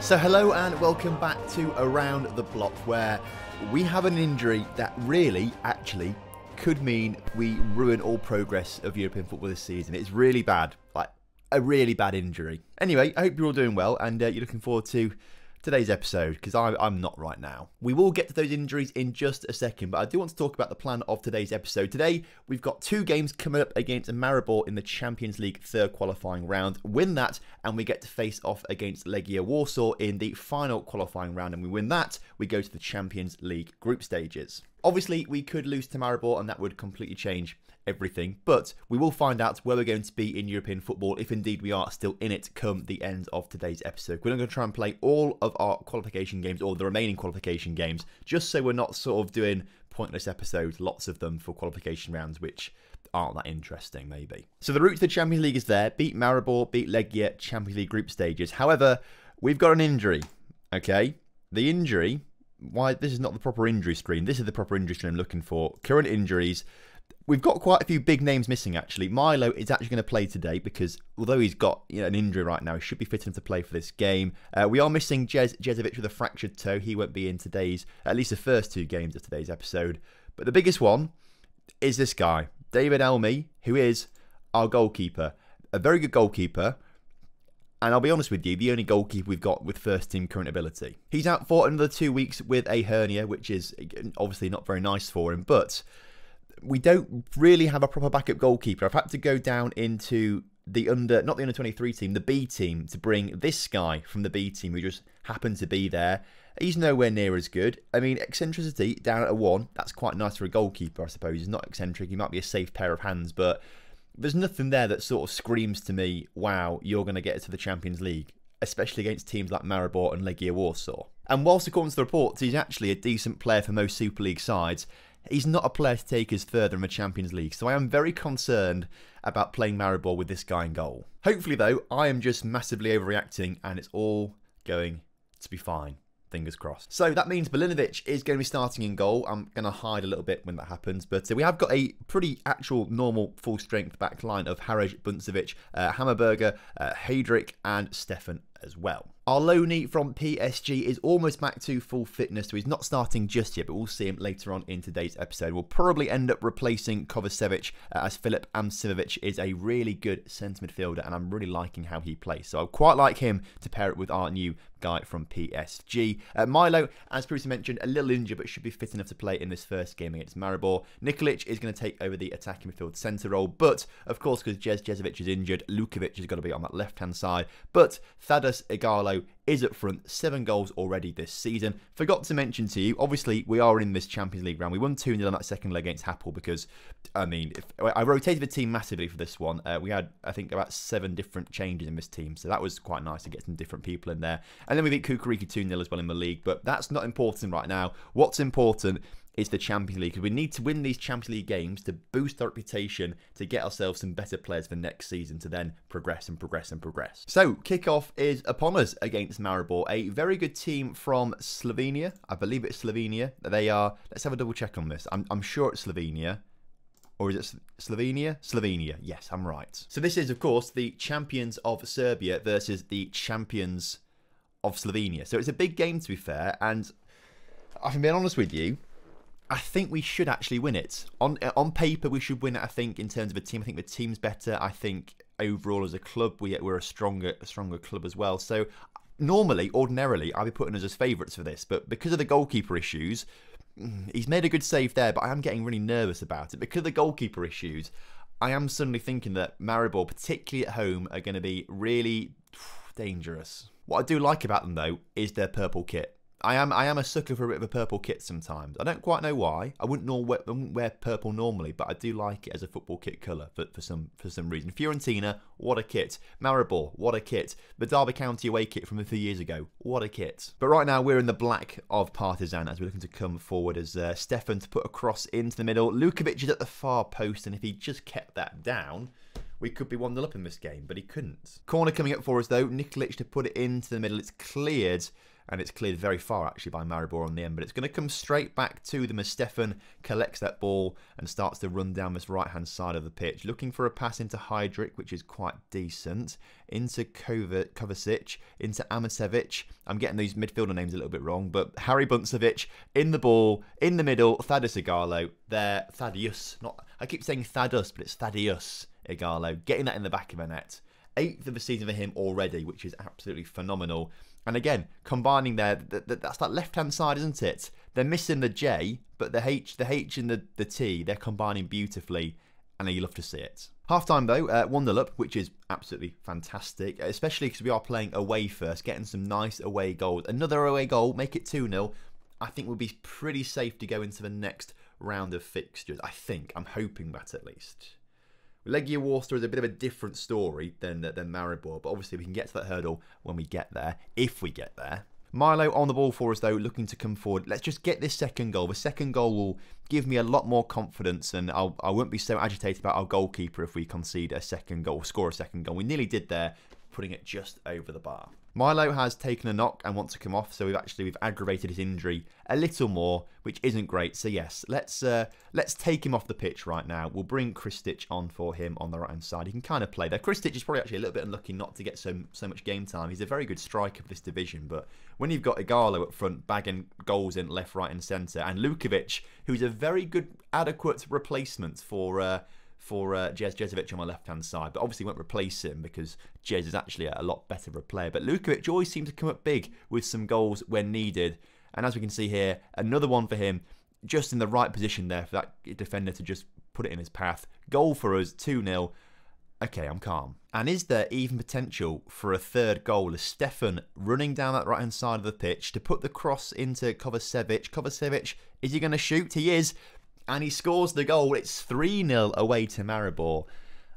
So hello and welcome back to Around the Block, where we have an injury that really, actually, could mean we ruin all progress of European football this season. It's really bad, like a really bad injury. Anyway, I hope you're all doing well and you're looking forward to today's episode, because I'm not right now. We will get to those injuries in just a second, but I do want to talk about the plan of today's episode. Today, we've got two games coming up against Maribor in the Champions League third qualifying round. Win that, and we get to face off against Legia Warsaw in the final qualifying round, and we win that, we go to the Champions League group stages. Obviously, we could lose to Maribor, and that would completely change everything, but we will find out where we're going to be in European football, if indeed we are still in it come the end of today's episode. We're going to try and play all of our qualification games, or the remaining qualification games, just so we're not sort of doing pointless episodes, lots of them for qualification rounds, which aren't that interesting, maybe. So the route to the Champions League is there. Beat Maribor, beat Legia, Champions League group stages. However, we've got an injury, okay? The injury, why this is not the proper injury screen. This is the proper injury screen I'm looking for. Current injuries. We've got quite a few big names missing, actually. Milo is actually going to play today because, although he's got an injury right now, he should be fit enough to play for this game. We are missing Jezovic with a fractured toe. He won't be in today's, at least the first two games of today's episode. But the biggest one is this guy, David Elmi, who is our goalkeeper. A very good goalkeeper. And I'll be honest with you, the only goalkeeper we've got with first team current ability. He's out for another 2 weeks with a hernia, which is obviously not very nice for him. But we don't really have a proper backup goalkeeper. I've had to go down into the not the under 23 team, the B team, to bring this guy from the B team who just happened to be there. He's nowhere near as good. I mean, eccentricity down at a 1, that's quite nice for a goalkeeper, I suppose. He's not eccentric, he might be a safe pair of hands, but there's nothing there that sort of screams to me, wow, you're going to get to the Champions League, especially against teams like Maribor and Legia Warsaw. And whilst according to the reports, he's actually a decent player for most Super League sides, he's not a player to take us further in the Champions League, so I am very concerned about playing Maribor with this guy in goal. Hopefully, though, I am just massively overreacting and it's all going to be fine. Fingers crossed. So that means Milinovic is going to be starting in goal. I'm going to hide a little bit when that happens, but we have got a pretty actual normal full-strength back line of Harej, Buncevic, Hammerberger, Heydrich and Stefan as well. Our loanee from PSG is almost back to full fitness, so he's not starting just yet, but we'll see him later on in today's episode. We'll probably end up replacing Kovacevic as Filip Amsimovic is a really good centre midfielder, and I'm really liking how he plays. So I quite like him to pair it with our new guy from PSG. Milo, as previously mentioned, a little injured, but should be fit enough to play in this first game against Maribor. Nikolic is going to take over the attacking midfield centre role, but of course, because Jezovic is injured, Lukovic has got to be on that left-hand side. But Thaddeus Igalo is up front, 7 goals already this season. Forgot to mention to you, obviously, we are in this Champions League round. We won 2-0 on that second leg against Hapoel because, I mean, I rotated the team massively for this one. We had, I think, about 7 different changes in this team, so that was quite nice to get some different people in there. And then we beat Kukuriki 2-0 as well in the league, but that's not important right now. What's important is the Champions League, because we need to win these Champions League games to boost our reputation, to get ourselves some better players for next season, to then progress and progress and progress. So, kickoff is upon us against Maribor, a very good team from Slovenia. I believe it's Slovenia. They are, let's have a double check on this. I'm sure it's Slovenia. Or is it Slovenia? Slovenia, yes, I'm right. So this is, of course, the champions of Serbia versus the champions of Slovenia. So it's a big game, to be fair, and if I'm being honest with you, I think we should actually win it. On paper, we should win it, I think, in terms of a team. I think the team's better. I think overall as a club, we're a stronger club as well. So normally, ordinarily, I'd be putting us as favourites for this. But because of the goalkeeper issues, he's made a good save there, but I am getting really nervous about it. Because of the goalkeeper issues, I am suddenly thinking that Maribor, particularly at home, are going to be really dangerous. What I do like about them, though, is their purple kit. I am a sucker for a bit of a purple kit sometimes. I don't quite know why. I wouldn't wear purple normally, but I do like it as a football kit colour for some reason. Fiorentina, what a kit. Maribor, what a kit. The Derby County away kit from a few years ago, what a kit. But right now we're in the black of Partizan as we're looking to come forward as Stefan to put a cross into the middle. Lukovic is at the far post, and if he just kept that down, we could be 1-0 up in this game, but he couldn't. Corner coming up for us though. Nikolic to put it into the middle. It's cleared, and it's cleared very far actually by Maribor on the end, but it's going to come straight back to them as Stefan collects that ball and starts to run down this right-hand side of the pitch, looking for a pass into Hydrick, which is quite decent, into Kovacic, into Amasevic. I'm getting these midfielder names a little bit wrong, but Harry Buncevic in the ball, in the middle, Thaddeus Igalo there, Thaddeus, not, I keep saying Thaddeus, but it's Thaddeus Igalo, getting that in the back of the net. 8th of the season for him already, which is absolutely phenomenal. And again, combining there, that's that left-hand side, isn't it? They're missing the J, but the H and the T, they're combining beautifully, and you love to see it. Half-time, though, 1-0 up, which is absolutely fantastic, especially because we are playing away first, getting some nice away goals. Another away goal, make it 2-0. I think we'll be pretty safe to go into the next round of fixtures. I think. I'm hoping that, at least. Legia Warsaw is a bit of a different story than Maribor, but obviously we can get to that hurdle when we get there, if we get there. Milo on the ball for us though, looking to come forward. Let's just get this second goal. The second goal will give me a lot more confidence, and I won't be so agitated about our goalkeeper if we concede a second goal, score a second goal. We nearly did there, putting it just over the bar. Milo has taken a knock and wants to come off, so we've aggravated his injury a little more, which isn't great. So yes, let's take him off the pitch right now. We'll bring Kristic on for him on the right hand side. He can kind of play there. Kristic is probably actually a little bit unlucky not to get so much game time. He's a very good striker of this division, but when you've got Igalo up front bagging goals in left, right, and centre, and Lukovic, who's a very good, adequate replacement for Jezovic on my left-hand side, but obviously won't replace him because Jez is actually a lot better of a player. But Lukovic always seems to come up big with some goals when needed. And as we can see here, another one for him, just in the right position there for that defender to just put it in his path. Goal for us, 2-0. Okay, I'm calm. And is there even potential for a third goal as Stefan running down that right-hand side of the pitch to put the cross into Kovacevic? Kovacevic, is he going to shoot? He is. And he scores the goal. It's 3-0 away to Maribor.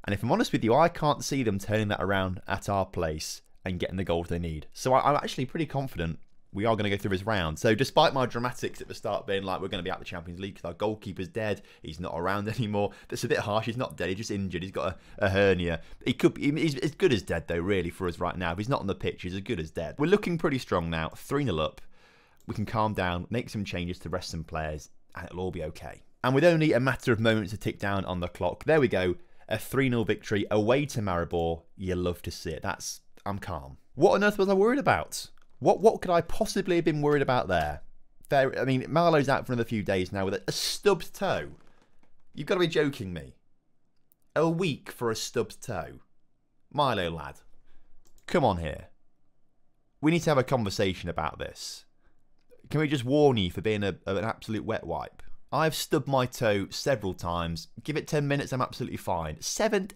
And if I'm honest with you, I can't see them turning that around at our place and getting the goals they need. So I'm actually pretty confident we are going to go through this round. So despite my dramatics at the start being like we're going to be out of the Champions League because our goalkeeper's dead, he's not around anymore. That's a bit harsh. He's not dead. He's just injured. He's got a hernia. He's as good as dead though, really, for us right now. If he's not on the pitch, he's as good as dead. We're looking pretty strong now. 3-0 up. We can calm down, make some changes to rest some players, and it'll all be okay. And with only a matter of moments to tick down on the clock, there we go. A 3-0 victory away to Maribor. You love to see it. I'm calm. What on earth was I worried about? What could I possibly have been worried about there? I mean, Marlowe's out for another few days now with a stubbed toe. You've got to be joking me. A week for a stubbed toe. Milo, lad. Come on here. We need to have a conversation about this. Can we just warn you for being an absolute wet wipe? I've stubbed my toe several times. Give it 10 minutes, I'm absolutely fine. 7...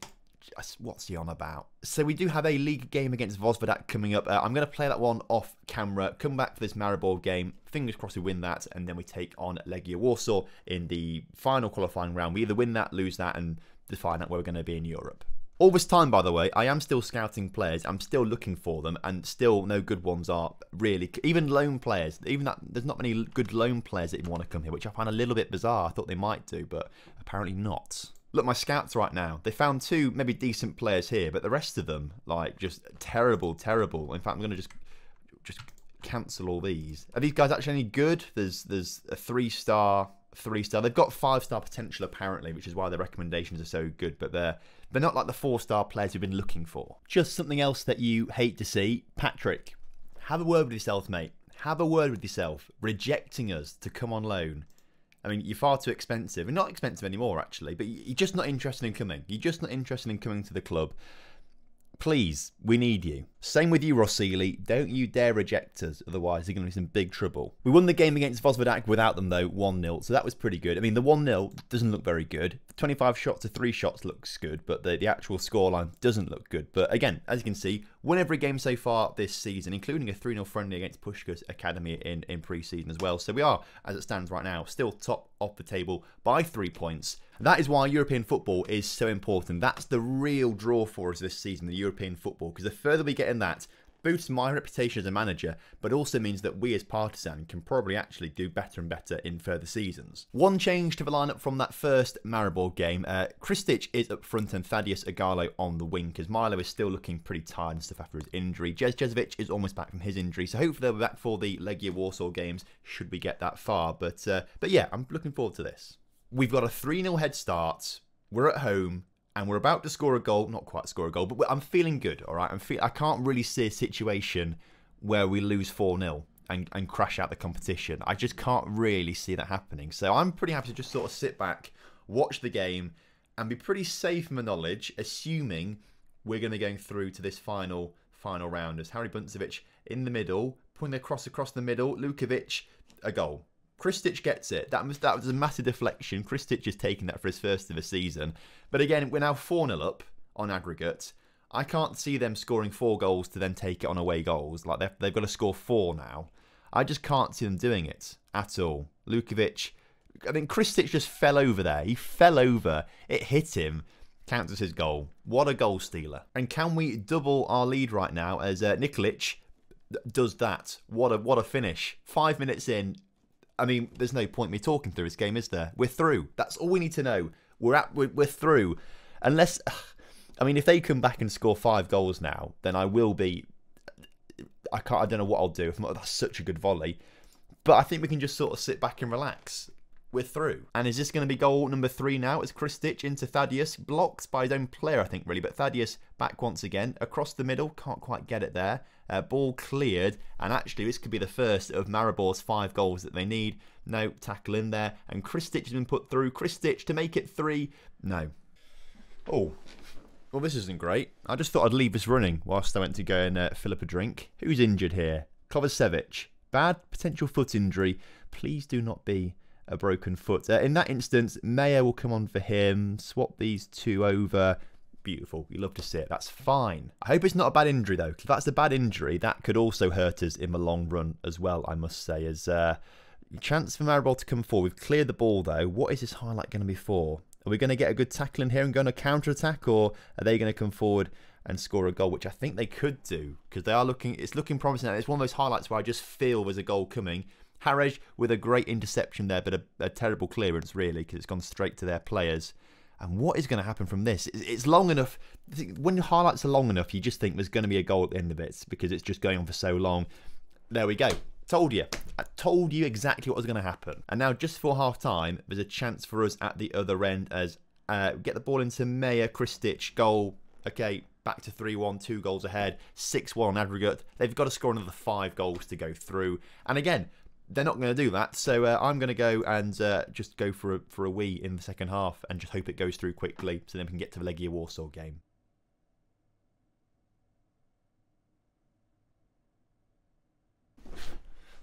What's he on about? So we do have a league game against Vozvodak coming up. I'm going to play that one off camera. Come back for this Maribor game. Fingers crossed we win that. And then we take on Legia Warsaw in the final qualifying round. We either win that, lose that, and define out where we're going to be in Europe. All this time, by the way, I am still scouting players. I'm still looking for them, and still no good ones are really. Even loan players. Even that, there's not many good loan players that even want to come here, which I find a little bit bizarre. I thought they might do, but apparently not. Look, my scouts right now, they found 2 maybe decent players here, but the rest of them, like, just terrible. In fact, I'm going to just cancel all these. Are these guys actually any good? There's a 3-star. They've got 5-star potential apparently, which is why their recommendations are so good, but they're not like the 4-star players we've been looking for. Just something else that you hate to see. Patrick, have a word with yourself, mate. Have a word with yourself. Rejecting us to come on loan. I mean, you're far too expensive. You're not expensive anymore, actually, but you're just not interested in coming. You're just not interested in coming to the club. Please, we need you. Same with you, Rossili. Don't you dare reject us, otherwise you're going to be in some big trouble. We won the game against Vozvodak without them, though, 1-0, so that was pretty good. I mean, the 1-0 doesn't look very good. 25 shots to 3 shots looks good, but the actual scoreline doesn't look good. But again, as you can see, won every game so far this season, including a 3-0 friendly against Pushka's Academy in pre-season as well. So we are, as it stands right now, still top of the table by 3 points. That is why European football is so important. That's the real draw for us this season, the European football, because the further we get in that, boosts my reputation as a manager, but also means that we as Partizan can probably actually do better and better in further seasons. One change to the lineup from that first Maribor game. Kristic is up front and Thaddeus Igalo on the wing, because Milo is still looking pretty tired and stuff after his injury. Jezovic is almost back from his injury, so hopefully they'll be back for the Legia Warsaw games, should we get that far. But yeah, I'm looking forward to this. We've got a 3-0 head start. We're at home. And we're about to score a goal. Not quite score a goal, but I'm feeling good, all right? I can't really see a situation where we lose 4-0 and crash out the competition. I just can't really see that happening. So I'm pretty happy to just sort of sit back, watch the game, and be pretty safe in my knowledge, assuming we're going to be going through to this final round. As Harry Buncevic in the middle, putting the cross across the middle. Lukovic, a goal. Kristic gets it. That was a massive deflection. Kristic is taking that for his first of the season. But again, we're now 4-0 up on aggregate. I can't see them scoring 4 goals to then take it on away goals. Like they've got to score 4 now. I just can't see them doing it at all. Lukovic, I mean, Kristic just fell over there. He fell over. It hit him. Counts as his goal. What a goal stealer. And can we double our lead right now as Nikolic does that? What a finish. 5 minutes in. I mean, there's no point me talking through this game, is there? We're through. That's all we need to know. We're through. Unless, I mean, if they come back and score 5 goals now, then I will be. I don't know what I'll do. That's such a good volley. But I think we can just sort of sit back and relax. We're through. And is this going to be goal number 3 now? It's Kristic into Thaddeus. Blocked by his own player, I think, really. But Thaddeus back once again. Across the middle. Can't quite get it there. Ball cleared. And actually, this could be the first of Maribor's 5 goals that they need. No, tackle in there. And Kristic has been put through. Kristic to make it 3. No. Oh. Well, this isn't great. I just thought I'd leave this running whilst I went to go and fill up a drink. Who's injured here? Kovacevic. Bad potential foot injury. Please do not be a broken foot. In that instance, Mayo will come on for him. Swap these 2 over. Beautiful. You love to see it. That's fine. I hope it's not a bad injury, though. Because if that's a bad injury, that could also hurt us in the long run as well, I must say. As chance for Maribor to come forward. We've cleared the ball, though. What is this highlight going to be for? Are we going to get a good tackle in here and go on a counter-attack? Or are they going to come forward and score a goal, which I think they could do? Because they are looking... It's looking promising. It's one of those highlights where I just feel there's a goal coming. Harej with a great interception there, but a terrible clearance, really, because it's gone straight to their players. And what is going to happen from this? It's long enough. When highlights are long enough, you just think there's going to be a goal at the end of it because it's just going on for so long. There we go. Told you. I told you exactly what was going to happen. And now, just for half-time, there's a chance for us at the other end as get the ball into Mayer, Kristic, goal. Okay, back to 3-1, 2 goals ahead, 6-1 on aggregate. They've got to score another 5 goals to go through. And again, they're not going to do that, so I'm going to go and just go for a wee in the second half and just hope it goes through quickly so then we can get to the Legia Warsaw game.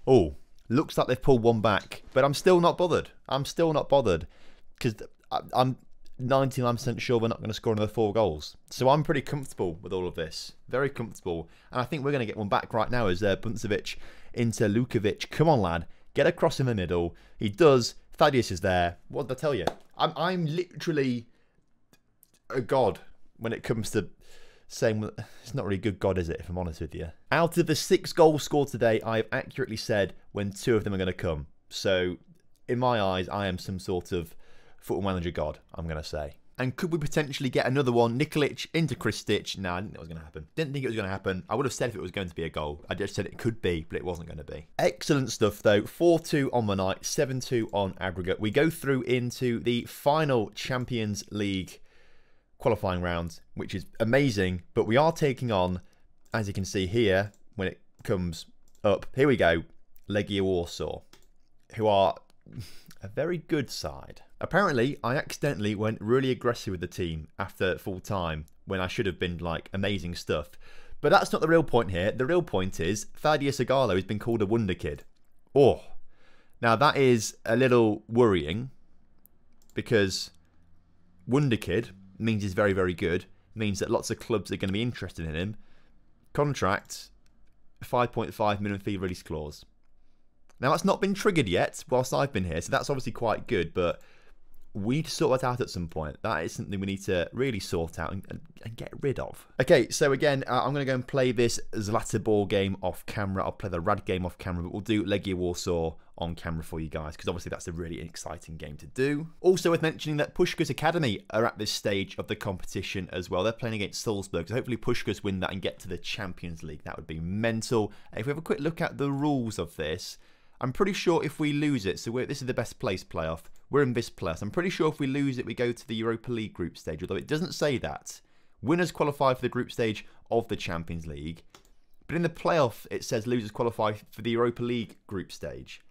Oh, looks like they've pulled one back, but I'm still not bothered. I'm still not bothered because I'm 99% sure we're not going to score another 4 goals. So I'm pretty comfortable with all of this. Very comfortable. And I think we're going to get one back right now as Buncevic into Lukovic. Come on, lad. Get across in the middle. He does. Thaddeus is there. What did I tell you? I'm literally a god when it comes to saying... It's not really a good god, is it, if I'm honest with you? Out of the 6 goals scored today, I've accurately said when 2 of them are going to come. So, in my eyes, I am some sort of football manager god, I'm going to say. And could we potentially get another one? Nikolic into Kristic. No, I didn't think it was going to happen. Didn't think it was going to happen. I would have said if it was going to be a goal. I just said it could be, but it wasn't going to be. Excellent stuff, though. 4-2 on the night, 7-2 on aggregate. We go through into the final Champions League qualifying round, which is amazing. But we are taking on, as you can see here, when it comes up, here we go, Legia Warsaw, who are a very good side. Apparently, I accidentally went really aggressive with the team after full time when I should have been like amazing stuff. But that's not the real point here. The real point is Thaddeus Igalo has been called a wonder kid. Oh, now that is a little worrying because wonder kid means he's very, very good. Means that lots of clubs are going to be interested in him. Contract, 5.5 minimum fee release clause. Now, that's not been triggered yet whilst I've been here, so that's obviously quite good, but we need to sort that out at some point. That is something we need to really sort out and get rid of. Okay, so again, I'm going to go and play this Zlatibor game off camera. I'll play the Rad game off camera, but we'll do Legia Warsaw on camera for you guys, because obviously that's a really exciting game to do. Also worth mentioning that Pushka's Academy are at this stage of the competition as well. They're playing against Salzburg, so hopefully Pushka's win that and get to the Champions League. That would be mental. If we have a quick look at the rules of this, I'm pretty sure if we lose it, so this is the best place playoff, we're in this place. I'm pretty sure if we lose it, we go to the Europa League group stage, although it doesn't say that. Winners qualify for the group stage of the Champions League. But in the playoff, it says losers qualify for the Europa League group stage.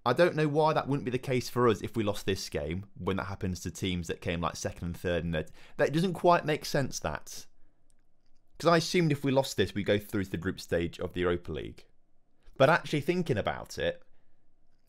I don't know why that wouldn't be the case for us if we lost this game, when that happens to teams that came like second and third. And that doesn't quite make sense, that. Because I assumed if we lost this, we go through to the group stage of the Europa League. But actually thinking about it,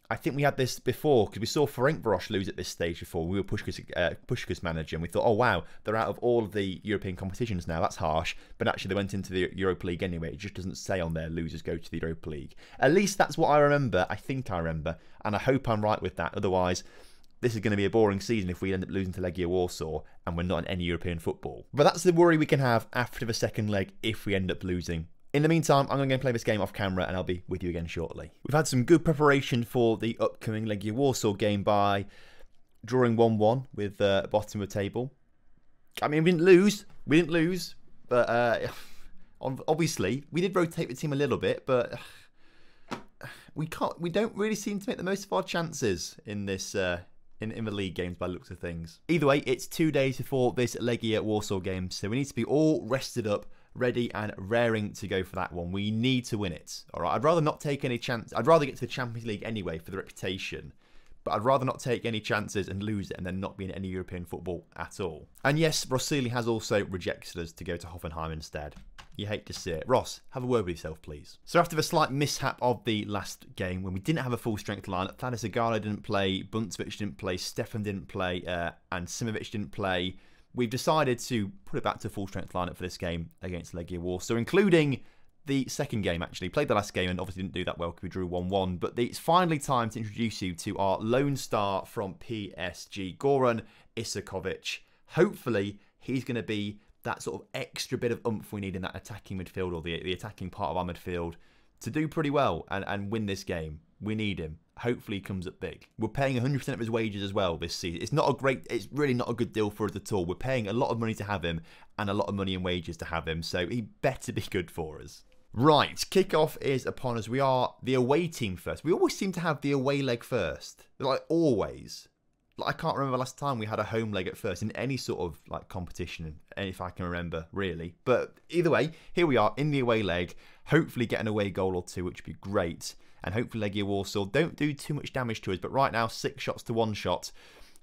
I think we had this before, because we saw Peripherals lose at this stage before. We were Pushka's manager, and we thought, oh wow, they're out of all of the European competitions now. That's harsh. But actually, they went into the Europa League anyway. It just doesn't say on there, losers go to the Europa League. At least that's what I remember. I think I remember. And I hope I'm right with that. Otherwise, this is going to be a boring season if we end up losing to Legia Warsaw and we're not in any European football. But that's the worry we can have after the second leg if we end up losing. In the meantime, I'm going to go play this game off camera and I'll be with you again shortly. We've had some good preparation for the upcoming Legia Warsaw game by drawing 1-1 with bottom of the table. I mean, we didn't lose, but obviously we did rotate the team a little bit, but we don't really seem to make the most of our chances in this in the league games by the looks of things. Either way, it's 2 days before this Legia Warsaw game, so we need to be all rested up, ready and raring to go for that one. We need to win it. All right. I'd rather not take any chance. I'd rather get to the Champions League anyway for the reputation, but I'd rather not take any chances and lose it and then not be in any European football at all. And yes, Rossili has also rejected us to go to Hoffenheim instead. You hate to see it. Ross, have a word with yourself, please. So after the slight mishap of the last game, when we didn't have a full strength lineup, Thaddeus Igalo didn't play, Buncevic didn't play, Stefan didn't play, and Simovic didn't play, we've decided to put it back to full strength lineup for this game against Legia Warsaw, including the second game, actually. Played the last game and obviously didn't do that well because we drew 1-1. But it's finally time to introduce you to our lone star from PSG, Goran Isakovic. Hopefully, he's going to be that sort of extra bit of oomph we need in that attacking midfield, or the attacking part of our midfield, to do pretty well and win this game. We need him. Hopefully he comes up big. We're paying 100% of his wages as well this season. It's really not a good deal for us at all. We're paying a lot of money to have him and a lot of money in wages to have him, so he better be good for us. Right, kickoff is upon us. We are the away team first. We always seem to have the away leg first. Like, always. Like, I can't remember last time we had a home leg at first in any sort of like competition, if I can remember, really. But either way, here we are in the away leg. Hopefully get an away goal or two, which would be great. And hopefully Legia Warsaw don't do too much damage to us. But right now, 6 shots to 1 shot.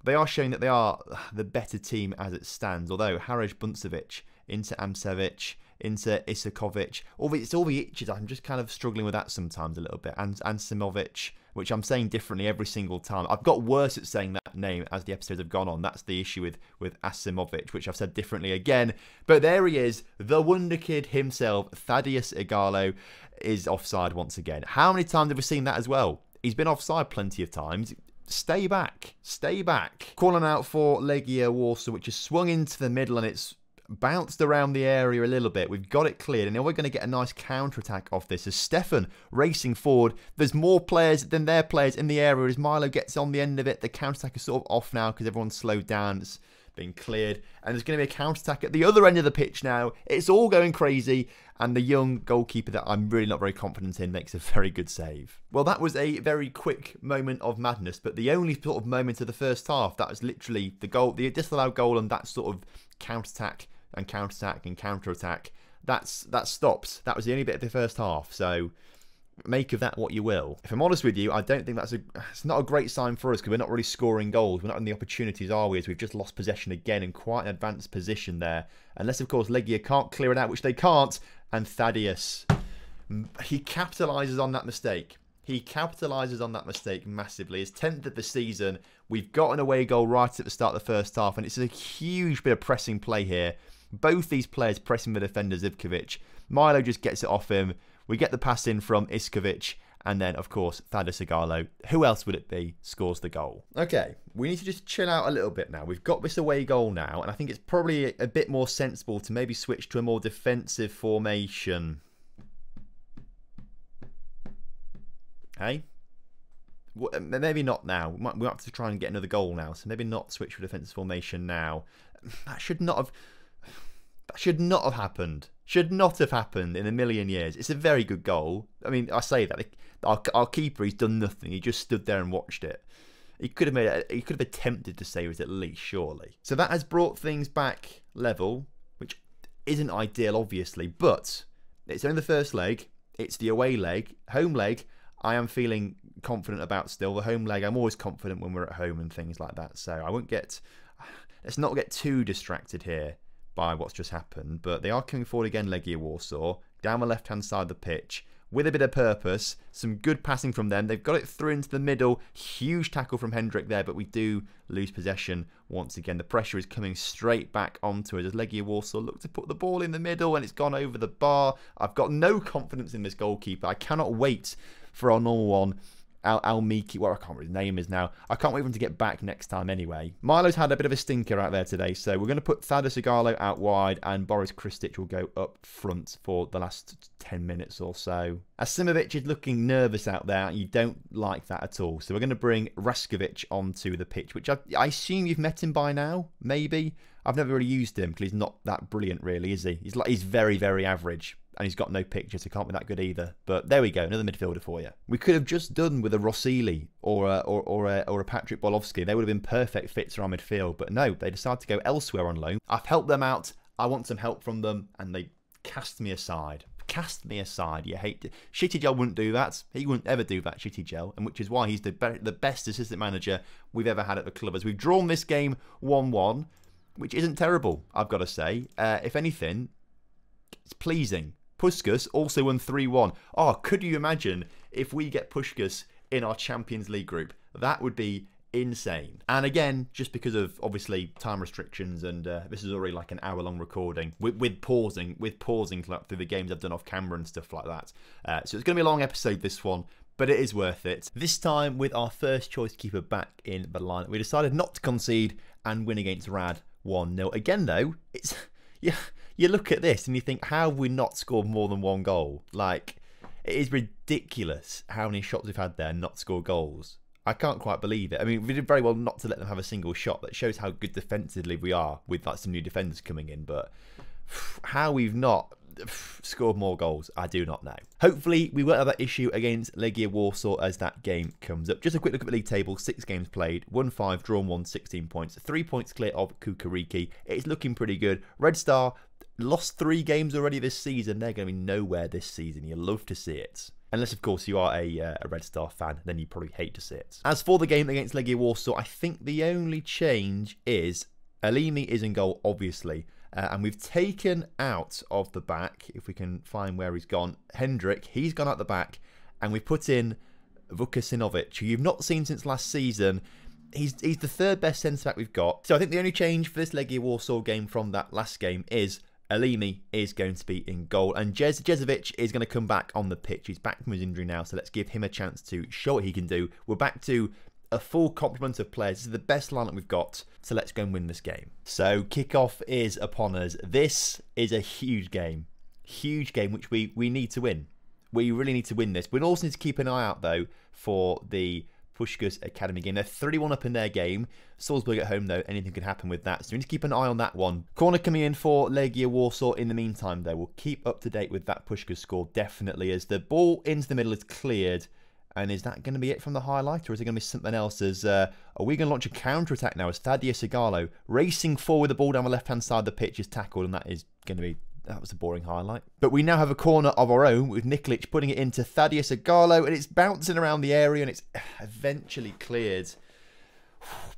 They are showing that they are the better team as it stands. Although Haraj Buncevic into Amsevic, into Isakovic. It's all the itches. I'm just kind of struggling with that sometimes a little bit. And Simovic, which I'm saying differently every single time. I've got worse at saying that name as the episodes have gone on. That's the issue with Asimovic, which I've said differently again. But there he is, the wonder kid himself, Thaddeus Igalo, is offside once again. How many times have we seen that as well? He's been offside plenty of times. Stay back. Stay back. Calling out for Legia Warsaw, which has swung into the middle and it's bounced around the area a little bit. We've got it cleared, and now we're going to get a nice counter-attack off this as Stefan racing forward. There's more players than their players in the area as Milo gets on the end of it. The counter-attack is sort of off now because everyone's slowed down. It's been cleared, and there's going to be a counter-attack at the other end of the pitch now. It's all going crazy, and the young goalkeeper that I'm really not very confident in makes a very good save. Well, that was a very quick moment of madness, but the only sort of moment of the first half. That was literally the goal, the disallowed goal, and that sort of counter-attack and counter-attack and counter-attack. That stopped. That was the only bit of the first half, so make of that what you will. If I'm honest with you, I don't think it's not a great sign for us because we're not really scoring goals. We're not in the opportunities, are we? As we've just lost possession again in quite an advanced position there. Unless, of course, Legia can't clear it out, which they can't. And Thaddeus, he capitalises on that mistake. He capitalises on that mistake massively. His 10th of the season. We've got an away goal right at the start of the first half, and it's a huge bit of pressing play here. Both these players pressing the defender, Zivkovic. Milo just gets it off him. We get the pass in from Iskovic, And then, of course, Thaddeus Igalo, who else would it be, scores the goal. Okay, we need to just chill out a little bit now. We've got this away goal now, and I think it's probably a bit more sensible to maybe switch to a more defensive formation. Hey? Maybe not now. We might have to try and get another goal now, so maybe not switch to a defensive formation now. That should not have happened. Should not have happened in a million years. It's a very good goal. I mean, I say that our keeper, he's done nothing. He just stood there and watched it. He could have attempted to save it at least, surely. So that has brought things back level, which isn't ideal, obviously, but it's only the first leg. It's the away leg. Home leg, I am feeling confident about still. The home leg, I'm always confident when we're at home and things like that. So I won't get... Let's not get too distracted here by what's just happened. But they are coming forward again, Legia Warsaw, down the left-hand side of the pitch, with a bit of purpose. Some good passing from them. They've got it through into the middle. Huge tackle from Hendrik there, but we do lose possession once again. The pressure is coming straight back onto us as Legia Warsaw look to put the ball in the middle, and it's gone over the bar. I've got no confidence in this goalkeeper. I cannot wait for our normal one, Almiki, well, I can't remember his name is now. I can't wait for him to get back next time anyway. Milo's had a bit of a stinker out there today, so we're going to put Thaddeus Igalo out wide, and Boris Kristic will go up front for the last 10 minutes or so. Asimovic is looking nervous out there, and you don't like that at all. So we're going to bring Raskovic onto the pitch, which I assume you've met him by now, maybe? I've never really used him, because he's not that brilliant, really, is he? He's very, very average. And he's got no picture, so he can't be that good either. But there we go, another midfielder for you. We could have just done with a Rossili or a Patrick Bolowski. They would have been perfect fits for our midfield. But no, they decided to go elsewhere on loan. I've helped them out. I want some help from them, and they cast me aside. Cast me aside. You hate it. Shitty Gel wouldn't do that. He wouldn't ever do that, Shitty Gel, and which is why he's the best assistant manager we've ever had at the club. As we've drawn this game 1-1, which isn't terrible, I've got to say. If anything, it's pleasing. Puskás also won 3-1. Oh, could you imagine if we get Puskás in our Champions League group? That would be insane. And again, just because of obviously time restrictions, and this is already like an hour-long recording with pausing through the games I've done off camera and stuff like that. So it's going to be a long episode, this one, but it is worth it. This time with our first choice keeper back in the lineup, we decided not to concede and win against Rad 1-0. Again, though, it's yeah. You look at this and you think, how have we not scored more than one goal? Like, it is ridiculous how many shots we've had there and not score goals. I can't quite believe it. I mean, we did very well not to let them have a single shot. That shows how good defensively we are with like some new defenders coming in. But how we've not scored more goals, I do not know. Hopefully, we won't have that issue against Legia Warsaw as that game comes up. Just a quick look at the league table. 6 games played, won 5, drawn 1, 16 points. 3 points clear of Kukariki. It's looking pretty good. Red Star lost 3 games already this season. They're going to be nowhere this season. You love to see it. Unless, of course, you are a Red Star fan. Then you probably hate to see it. As for the game against Legia Warsaw, I think the only change is Alimi is in goal, obviously. And we've taken out of the back, if we can find where he's gone, Hendrik. He's gone out the back. And we've put in Vukasinovic, who you've not seen since last season. He's the 3rd best centre-back we've got. So I think the only change for this Legia Warsaw game from that last game is Alimi is going to be in goal, and Jezovic is going to come back on the pitch. He's back from his injury now, so let's give him a chance to show what he can do. We're back to a full complement of players. This is the best lineup we've got, so let's go and win this game. So kickoff is upon us. This is a huge game which we need to win. We really need to win this. We also need to keep an eye out though for the Puskás Academy game. They're 3-1 up in their game. Salzburg at home, though, anything can happen with that. So we need to keep an eye on that one. Corner coming in for Legia Warsaw in the meantime, though. We'll keep up to date with that Puskás score, definitely, as the ball into the middle is cleared. And is that going to be it from the highlight, or is it going to be something else? Are we going to launch a counter-attack now as Thaddeus Igalo racing forward, the ball down the left-hand side of the pitch is tackled, and that is going to be... That was a boring highlight. But we now have a corner of our own with Nikolic putting it into Thaddeus Igalo, and it's bouncing around the area and it's eventually cleared.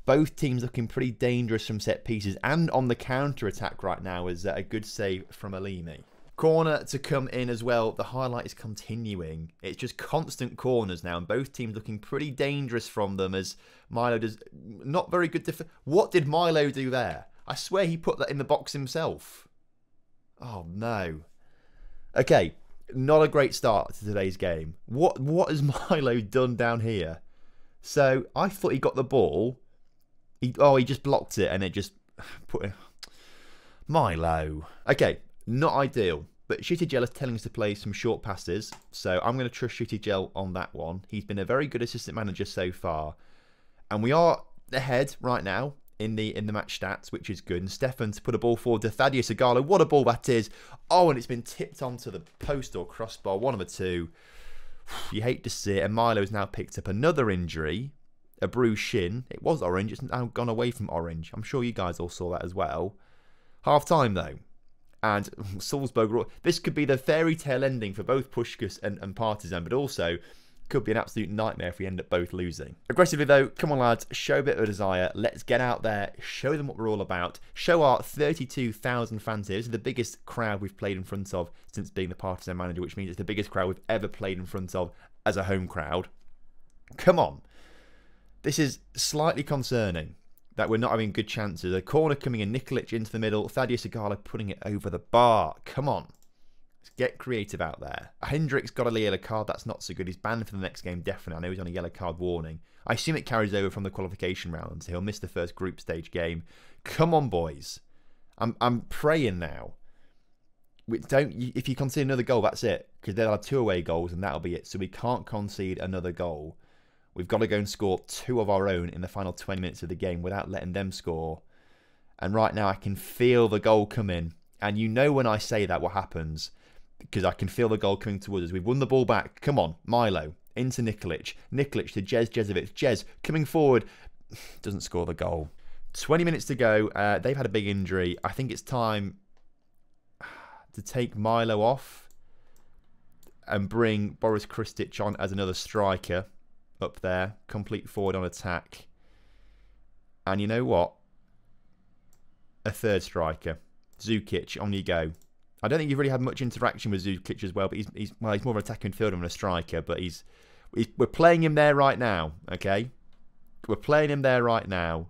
Both teams looking pretty dangerous from set pieces and on the counter-attack right now is a good save from Alimi. Corner to come in as well. The highlight is continuing. It's just constant corners now, and both teams looking pretty dangerous from them as Milo does not very good. What did Milo do there? I swear he put that in the box himself. Oh, no. Okay, Not a great start to today's game. What has Milo done down here? So I thought he got the ball. He just blocked it and it just put it. Milo. Okay, not ideal. But Shitty Gel is telling us to play some short passes. So I'm going to trust Shitty Gel on that one. He's been a very good assistant manager so far. And we are ahead right now in the match stats, which is good. And Stefan's put a ball forward to Thaddeus Igalo. What a ball that is. Oh, and it's been tipped onto the post or crossbar. One of the two. You hate to see it. And Milo's now picked up another injury. A bruised shin. It was orange. It's now gone away from orange. I'm sure you guys all saw that as well. Half time though. And Salzburg. This could be the fairy tale ending for both Puskás and Partizan. But also could be an absolute nightmare if we end up both losing. Aggressively though, come on lads, show a bit of desire. Let's get out there, show them what we're all about. Show our 32,000 fans here. This is the biggest crowd we've played in front of since being the Partizan manager, which means it's the biggest crowd we've ever played in front of as a home crowd. Come on. This is slightly concerning that we're not having good chances. A corner coming in, Nikolic into the middle, Thaddeus Igalo putting it over the bar. Come on. Let's get creative out there. Hendricks got a yellow card. That's not so good. He's banned for the next game, definitely. I know he's on a yellow card warning. I assume it carries over from the qualification round, so he'll miss the first group stage game. Come on, boys. I'm praying now. If you concede another goal, that's it. Because they'll have 2 away goals, and that'll be it. So we can't concede another goal. We've got to go and score 2 of our own in the final 20 minutes of the game without letting them score. And right now, I can feel the goal come in. And you know when I say that, what happens. Because I can feel the goal coming towards us. We've won the ball back. Come on, Milo. Into Nikolic. Nikolic to Jezovic. Jez coming forward. Doesn't score the goal. 20 minutes to go. They've had a big injury. I think it's time to take Milo off. And bring Boris Kristic on as another striker. Up there. Complete forward on attack. And you know what? A third striker. Zukic, on you go. I don't think you've really had much interaction with Zukic as well, but he's more of an attacking midfielder than a striker. But we're playing him there right now, okay? We're playing him there right now.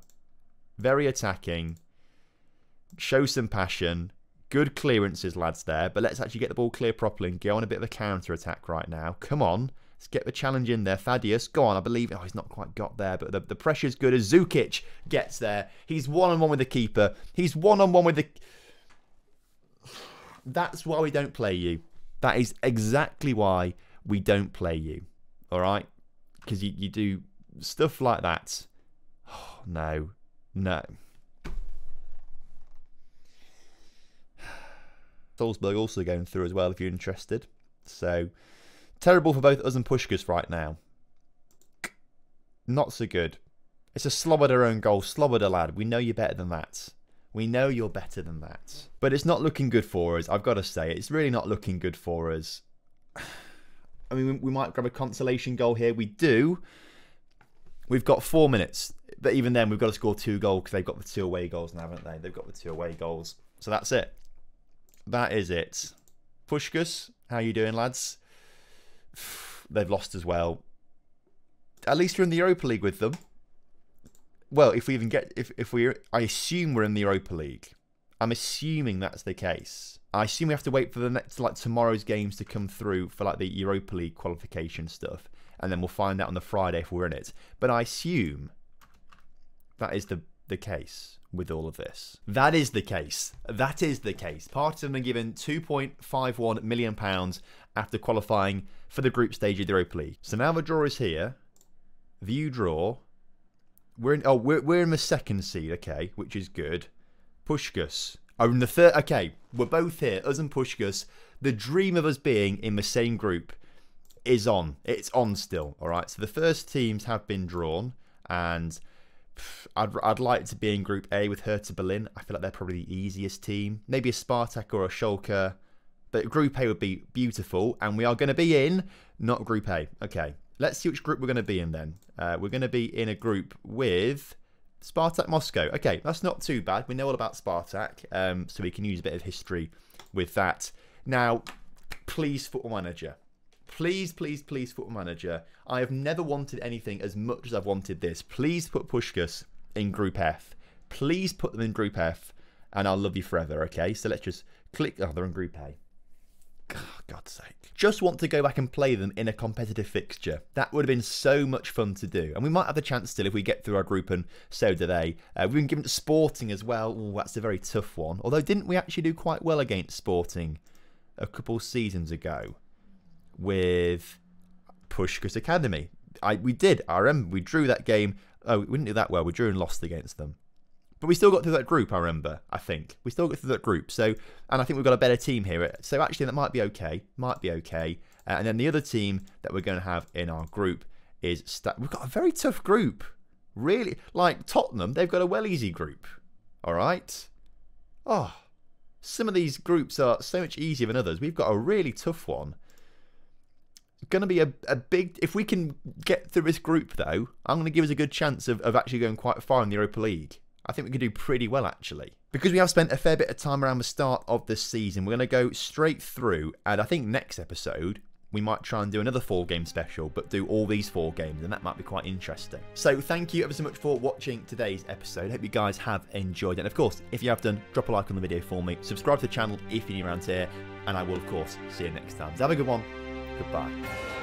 Very attacking. Show some passion. Good clearances, lads, there. But let's actually get the ball clear properly and go on a bit of a counter-attack right now. Come on. Let's get the challenge in there. Thaddeus, go on. I believe... Oh, he's not quite got there, but the pressure's good as Zukic gets there. He's one-on-one with the keeper. He's one-on-one with the... That's why we don't play you. That is exactly why we don't play you. Alright? Because you do stuff like that. Oh, no. No. Salzburg also going through as well if you're interested. So, terrible for both us and Puskás right now. Not so good. It's a Sloboda own goal. Sloboda, lad. We know you're better than that. We know you're better than that. But it's not looking good for us, I've got to say. It's really not looking good for us. I mean, we might grab a consolation goal here. We do. We've got 4 minutes. But even then, we've got to score 2 goals because they've got the 2 away goals now, haven't they? They've got the 2 away goals. So that's it. That is it. Puskás, how you doing, lads? They've lost as well. At least we're in the Europa League with them. Well, if we even get... I assume we're in the Europa League. I'm assuming that's the case. I assume we have to wait for the next, like, tomorrow's games to come through for, like, the Europa League qualification stuff. And then we'll find out on the Friday if we're in it. But I assume that is the case with all of this. That is the case. That is the case. Partizan are given £2.51 million after qualifying for the group stage of the Europa League. So now the draw is here. View draw. We're in the second seed, okay, which is good. Puskás are in the third. Okay, we're both here, us and Puskás. The dream of us being in the same group is on. It's on still, all right? So the first teams have been drawn, and I'd like to be in Group A with Hertha Berlin. I feel like they're probably the easiest team. Maybe a Spartak or a Schalke, but Group A would be beautiful, and we are going to be in not Group A. Okay. Let's see which group we're going to be in then. We're going to be in a group with Spartak Moscow. Okay, that's not too bad. We know all about Spartak, so we can use a bit of history with that. Now, please, Football Manager. Please, please, please, Football Manager. I have never wanted anything as much as I've wanted this. Please put Puskás in Group F. Please put them in Group F, and I'll love you forever, okay? So let's just click... Oh, they're in Group A. God's sake. Just want to go back and play them in a competitive fixture. That would have been so much fun to do. And we might have the chance still if we get through our group, and so do they. We've been given to Sporting as well. Ooh, that's a very tough one. Although, didn't we actually do quite well against Sporting a couple seasons ago with Pushkas Academy? We did. I remember we drew that game. Oh, we didn't do that well. We drew and lost against them. But we still got through that group, I remember, I think. We still got through that group. So, and I think we've got a better team here. So actually, that might be okay. Might be okay. And then the other team that we're going to have in our group is... We've got a very tough group. Really. Like Tottenham, they've got a well-easy group. All right? Oh, some of these groups are so much easier than others. We've got a really tough one. Going to be a big... If we can get through this group, though, I'm going to give us a good chance of actually going quite far in the Europa League. I think we could do pretty well, actually. Because we have spent a fair bit of time around the start of this season, we're going to go straight through. And I think next episode, we might try and do another 4-game special, but do all these 4 games, and that might be quite interesting. So thank you ever so much for watching today's episode. Hope you guys have enjoyed it. And of course, if you have done, drop a like on the video for me. Subscribe to the channel if you're new around here. And I will, of course, see you next time. So have a good one. Goodbye.